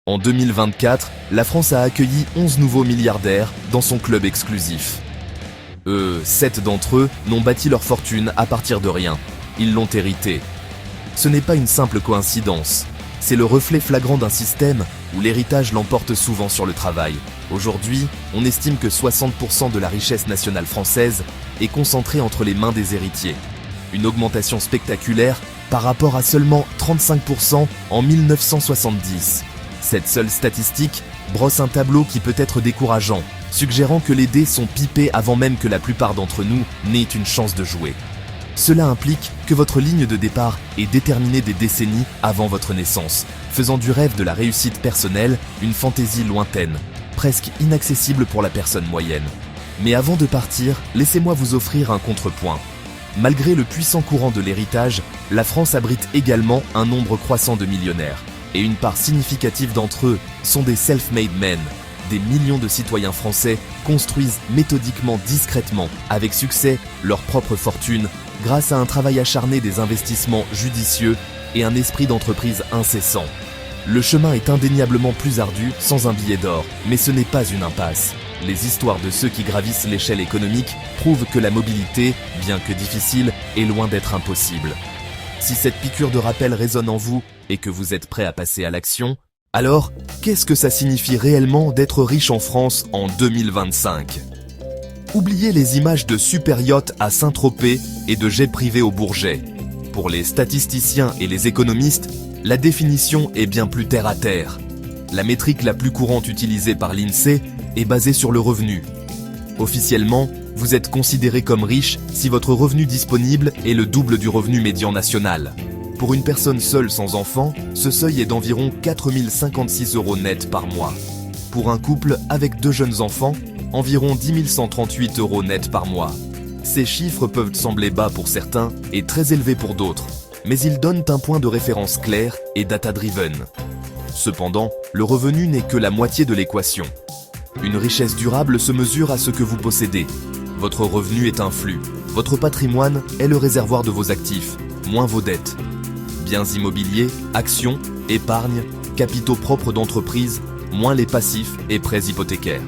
En 2024, la France a accueilli 11 nouveaux milliardaires dans son club exclusif. 7 d'entre eux n'ont bâti leur fortune à partir de rien. Ils l'ont hérité. Ce n'est pas une simple coïncidence. C'est le reflet flagrant d'un système où l'héritage l'emporte souvent sur le travail. Aujourd'hui, on estime que 60% de la richesse nationale française est concentrée entre les mains des héritiers. Une augmentation spectaculaire par rapport à seulement 35% en 1970. Cette seule statistique brosse un tableau qui peut être décourageant, suggérant que les dés sont pipés avant même que la plupart d'entre nous n'aient une chance de jouer. Cela implique que votre ligne de départ est déterminée des décennies avant votre naissance, faisant du rêve de la réussite personnelle une fantaisie lointaine, presque inaccessible pour la personne moyenne. Mais avant de partir, laissez-moi vous offrir un contrepoint. Malgré le puissant courant de l'héritage, la France abrite également un nombre croissant de millionnaires. Et une part significative d'entre eux sont des self-made men. Des millions de citoyens français construisent méthodiquement, discrètement, avec succès, leur propre fortune, grâce à un travail acharné, des investissements judicieux et un esprit d'entreprise incessant. Le chemin est indéniablement plus ardu sans un billet d'or, mais ce n'est pas une impasse. Les histoires de ceux qui gravissent l'échelle économique prouvent que la mobilité, bien que difficile, est loin d'être impossible. Si cette piqûre de rappel résonne en vous et que vous êtes prêt à passer à l'action, alors qu'est-ce que ça signifie réellement d'être riche en France en 2025 ? Oubliez les images de super yachts à Saint-Tropez et de jets privés au Bourget. Pour les statisticiens et les économistes, la définition est bien plus terre à terre. La métrique la plus courante utilisée par l'INSEE est basée sur le revenu. Officiellement, vous êtes considéré comme riche si votre revenu disponible est le double du revenu médian national. Pour une personne seule sans enfant, ce seuil est d'environ 4 056 € net par mois. Pour un couple avec 2 jeunes enfants, environ 10 138 € net par mois. Ces chiffres peuvent sembler bas pour certains et très élevés pour d'autres, mais ils donnent un point de référence clair et data-driven. Cependant, le revenu n'est que la moitié de l'équation. Une richesse durable se mesure à ce que vous possédez. Votre revenu est un flux. Votre patrimoine est le réservoir de vos actifs, moins vos dettes. Biens immobiliers, actions, épargne, capitaux propres d'entreprise, moins les passifs et prêts hypothécaires.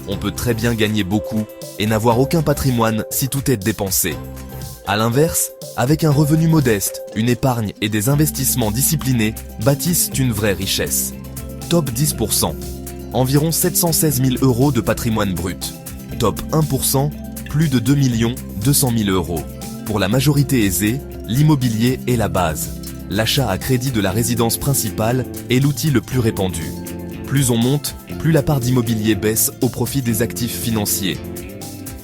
On peut très bien gagner beaucoup et n'avoir aucun patrimoine si tout est dépensé. A l'inverse, avec un revenu modeste, une épargne et des investissements disciplinés bâtissent une vraie richesse. Top 10%. Environ 716 000 € de patrimoine brut. Top 1%, plus de 2 200 000 €. Pour la majorité aisée, l'immobilier est la base. L'achat à crédit de la résidence principale est l'outil le plus répandu. Plus on monte, plus la part d'immobilier baisse au profit des actifs financiers.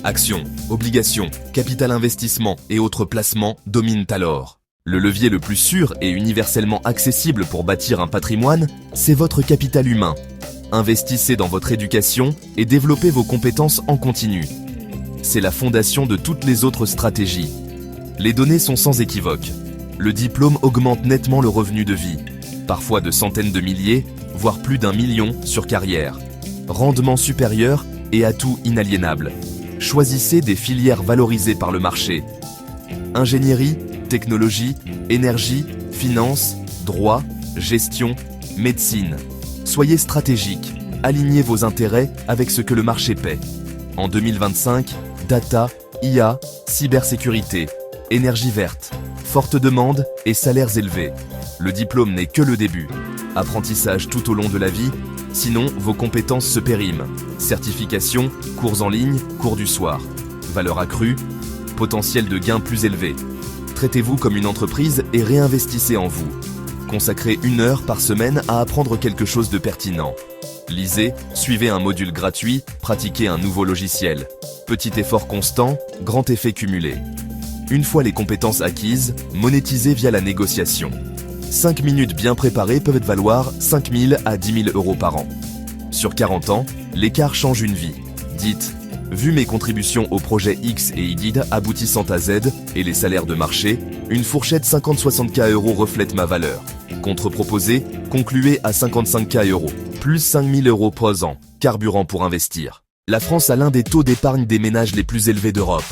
Actions, obligations, capital investissement et autres placements dominent alors. Le levier le plus sûr et universellement accessible pour bâtir un patrimoine, c'est votre capital humain. Investissez dans votre éducation et développez vos compétences en continu. C'est la fondation de toutes les autres stratégies. Les données sont sans équivoque. Le diplôme augmente nettement le revenu de vie, parfois de centaines de milliers, voire plus d'1 million sur carrière. Rendement supérieur et atout inaliénable. Choisissez des filières valorisées par le marché. Ingénierie, technologie, énergie, finance, droit, gestion, médecine. Soyez stratégique, alignez vos intérêts avec ce que le marché paie. En 2025, data, IA, cybersécurité, énergie verte, forte demande et salaires élevés. Le diplôme n'est que le début. Apprentissage tout au long de la vie, sinon vos compétences se périment. Certification, cours en ligne, cours du soir. Valeur accrue, potentiel de gain plus élevé. Traitez-vous comme une entreprise et réinvestissez en vous. Consacrez 1 heure par semaine à apprendre quelque chose de pertinent. Lisez, suivez un module gratuit, pratiquez un nouveau logiciel. Petit effort constant, grand effet cumulé. Une fois les compétences acquises, monétisez via la négociation. 5 minutes bien préparées peuvent valoir 5 000 à 10 000 € par an. Sur 40 ans, l'écart change une vie. Dites, vu mes contributions au projet X et Y aboutissant à Z et les salaires de marché, une fourchette 50-60K € reflète ma valeur. Contre-proposé, concluez à 55K €, plus 5 000 € par an, carburant pour investir. La France a l'un des taux d'épargne des ménages les plus élevés d'Europe.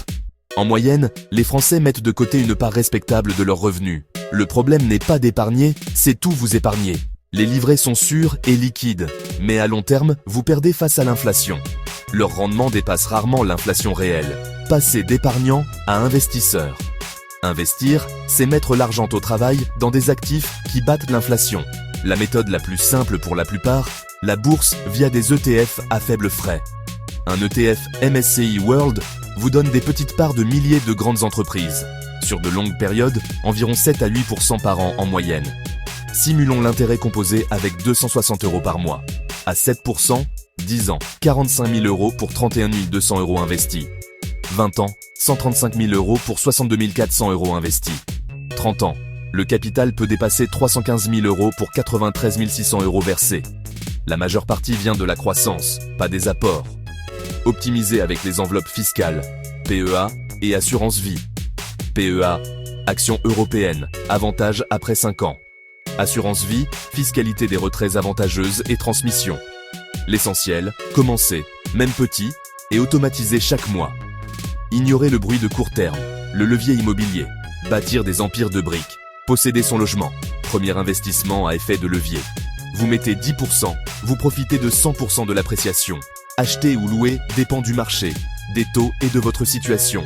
En moyenne, les Français mettent de côté une part respectable de leurs revenus. Le problème n'est pas d'épargner, c'est tout vous épargner. Les livrets sont sûrs et liquides, mais à long terme, vous perdez face à l'inflation. Leur rendement dépasse rarement l'inflation réelle. Passez d'épargnant à investisseur. Investir, c'est mettre l'argent au travail dans des actifs qui battent l'inflation. La méthode la plus simple pour la plupart, la bourse via des ETF à faible frais. Un ETF MSCI World vous donne des petites parts de milliers de grandes entreprises. Sur de longues périodes, environ 7 à 8% par an en moyenne. Simulons l'intérêt composé avec 260 € par mois. À 7%, 10 ans, 45 000 € pour 31 200 € investis. 20 ans, 135 000 € pour 62 400 € investis. 30 ans, le capital peut dépasser 315 000 € pour 93 600 € versés. La majeure partie vient de la croissance, pas des apports. Optimisé avec les enveloppes fiscales, PEA et assurance vie. PEA, action européenne, avantage après 5 ans. Assurance vie, fiscalité des retraits avantageuse et transmission. L'essentiel, commencer, même petit, et automatiser chaque mois. Ignorer le bruit de court terme, le levier immobilier, bâtir des empires de briques, posséder son logement, premier investissement à effet de levier. Vous mettez 10%, vous profitez de 100% de l'appréciation. Acheter ou louer dépend du marché, des taux et de votre situation.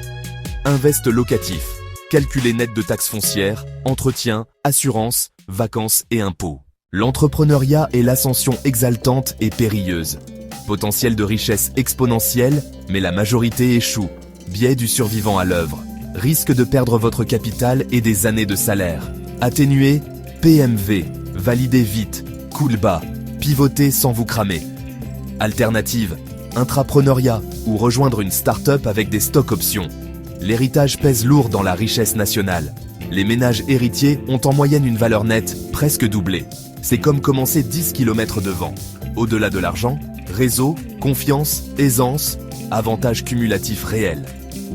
Invest locatif, calculé net de taxes foncières, entretien, assurance, vacances et impôts. L'entrepreneuriat est l'ascension exaltante et périlleuse. Potentiel de richesse exponentielle, mais la majorité échoue. Biais du survivant à l'œuvre. Risque de perdre votre capital et des années de salaire. Atténuer, PMV. Valider vite, cool bas. Pivoter sans vous cramer. Alternative, intrapreneuriat ou rejoindre une start-up avec des stock options. L'héritage pèse lourd dans la richesse nationale. Les ménages héritiers ont en moyenne une valeur nette presque doublée. C'est comme commencer 10 km devant. Au-delà de l'argent, réseau, confiance, aisance, avantages cumulatifs réels.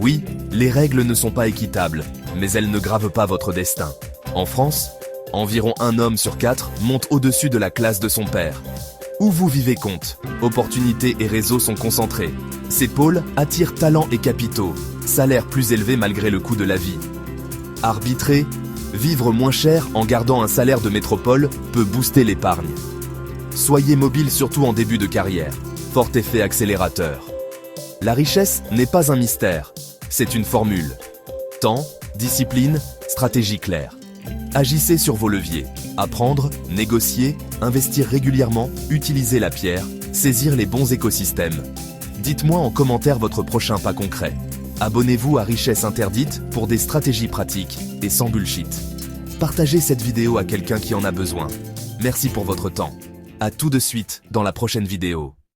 Oui, les règles ne sont pas équitables, mais elles ne gravent pas votre destin. En France, environ 1 homme sur 4 monte au-dessus de la classe de son père. Où vous vivez compte. Opportunités et réseaux sont concentrés. Ces pôles attirent talents et capitaux. Salaire plus élevé malgré le coût de la vie. Arbitrer, vivre moins cher en gardant un salaire de métropole peut booster l'épargne. Soyez mobile surtout en début de carrière. Fort effet accélérateur. La richesse n'est pas un mystère, c'est une formule. Temps, discipline, stratégie claire. Agissez sur vos leviers. Apprendre, négocier, investir régulièrement, utiliser la pierre, saisir les bons écosystèmes. Dites-moi en commentaire votre prochain pas concret. Abonnez-vous à Richesse Interdite pour des stratégies pratiques et sans bullshit. Partagez cette vidéo à quelqu'un qui en a besoin. Merci pour votre temps. À tout de suite dans la prochaine vidéo.